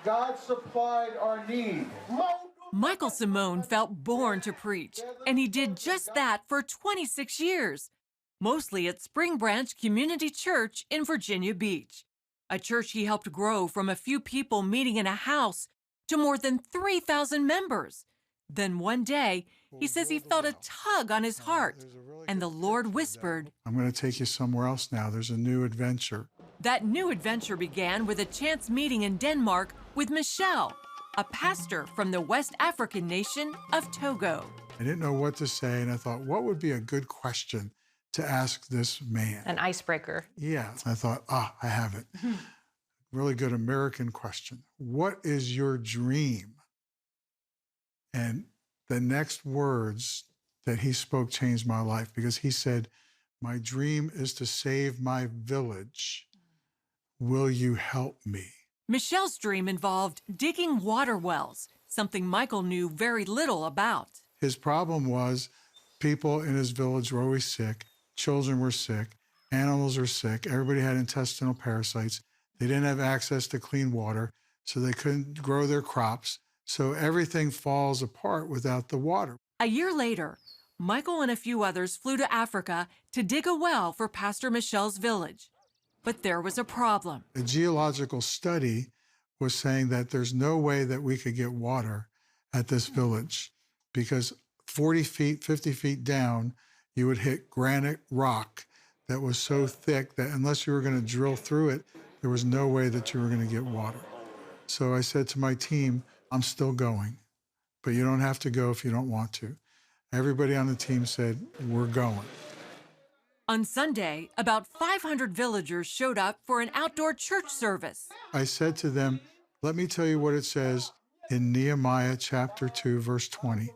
God supplied our need. Michael Simone felt born to preach, and he did just that for 26 years, mostly at Spring Branch Community Church in Virginia Beach, a church he helped grow from a few people meeting in a house to more than 3,000 members. Then one day, he says he felt a tug on his heart, and the Lord whispered, "I'm going to take you somewhere else now. There's a new adventure." That new adventure began with a chance meeting in Denmark with Michel, a pastor from the West African nation of Togo. I didn't know what to say, and I thought, what would be a good question to ask this man? An icebreaker. Yeah, I thought, I have it. Really good American question. What is your dream? And the next words that he spoke changed my life, because he said, "My dream is to save my village. Will you help me?" Michel's dream involved digging water wells, something Michael knew very little about. His problem was people in his village were always sick, children were sick, animals were sick, everybody had intestinal parasites. They didn't have access to clean water, so they couldn't grow their crops. So everything falls apart without the water. A year later, Michael and a few others flew to Africa to dig a well for Pastor Michel's village. But there was a problem. A geological study was saying that there's no way that we could get water at this village, because 40 feet, 50 feet down, you would hit granite rock that was so thick that unless you were going to drill through it, there was no way that you were going to get water. So I said to my team, "I'm still going, but you don't have to go if you don't want to." Everybody on the team said, "We're going." On Sunday, about 500 villagers showed up for an outdoor church service. I said to them, "Let me tell you what it says in Nehemiah chapter 2, verse 20.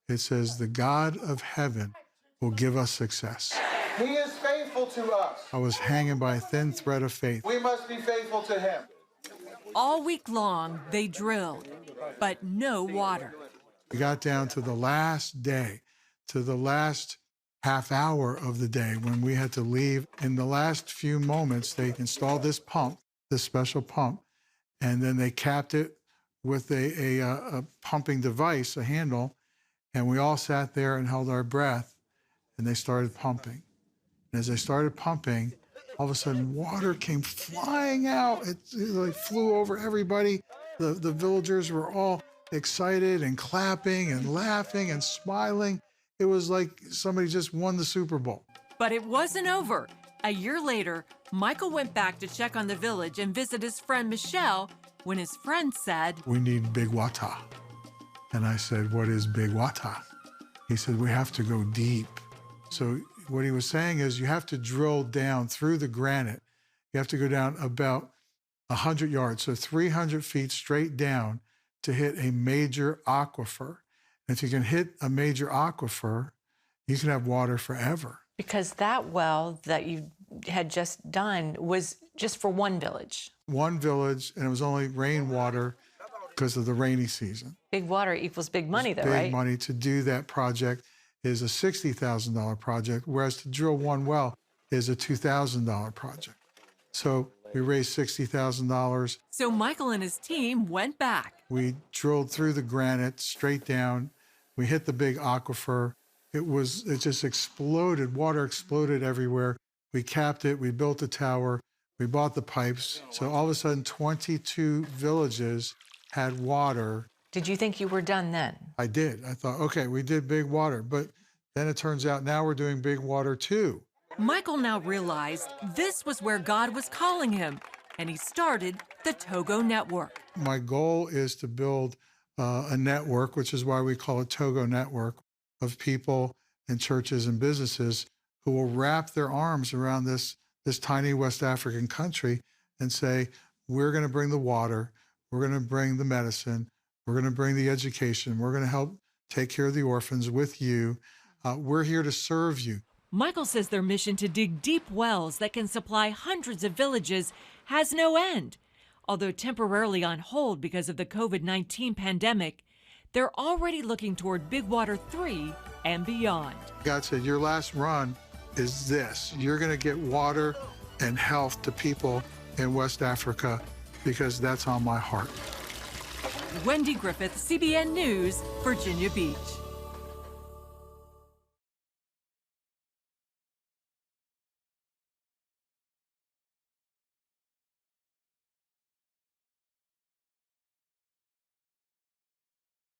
It says, 'The God of heaven will give us success.'" He is faithful to us. I was hanging by a thin thread of faith. We must be faithful to him. All week long, they drilled, but no water. We got down to the last day, to the last half hour of the day when we had to leave. In the last few moments, they installed this pump, this special pump, and then they capped it with a pumping device, a handle, and we all sat there and held our breath, and they started pumping. And as they started pumping, all of a sudden, water came flying out. It like flew over everybody. The villagers were all excited and clapping and laughing and smiling. It was like somebody just won the Super Bowl. But it wasn't over. A year later, Michael went back to check on the village and visit his friend Michel when his friend said, "We need big water." And I said, "What is big water?" He said, "We have to go deep." So what he was saying is you have to drill down through the granite. You have to go down about 100 yards, so 300 feet straight down to hit a major aquifer. And if you can hit a major aquifer, you can have water forever. Because that well that you had just done was just for one village. One village, and it was only rainwater because of the rainy season. Big water equals big money, though, Big right? money. To do that project is a $60,000 project, whereas to drill one well is a $2,000 project. So we raised $60,000. So Michael and his team went back. We drilled through the granite straight down. We hit the big aquifer. It just exploded. Water exploded everywhere. We capped it. We built a tower. We bought the pipes. So all of a sudden, 22 villages had water. Did you think you were done then? I did. I thought, okay, we did big water. But then it turns out now we're doing big water too. Michael now realized this was where God was calling him, and he started the Togo Network. My goal is to build a network, which is why we call it Togo Network, of people and churches and businesses who will wrap their arms around this tiny West African country and say, we're going to bring the water, we're going to bring the medicine, we're going to bring the education, we're going to help take care of the orphans with you. We're here to serve you. Michael says their mission to dig deep wells that can supply hundreds of villages has no end. Although temporarily on hold because of the COVID-19 pandemic, they're already looking toward Big Water 3 and beyond. God said, your last run is this. You're going to get water and health to people in West Africa because that's on my heart. Wendy Griffith, CBN News, Virginia Beach.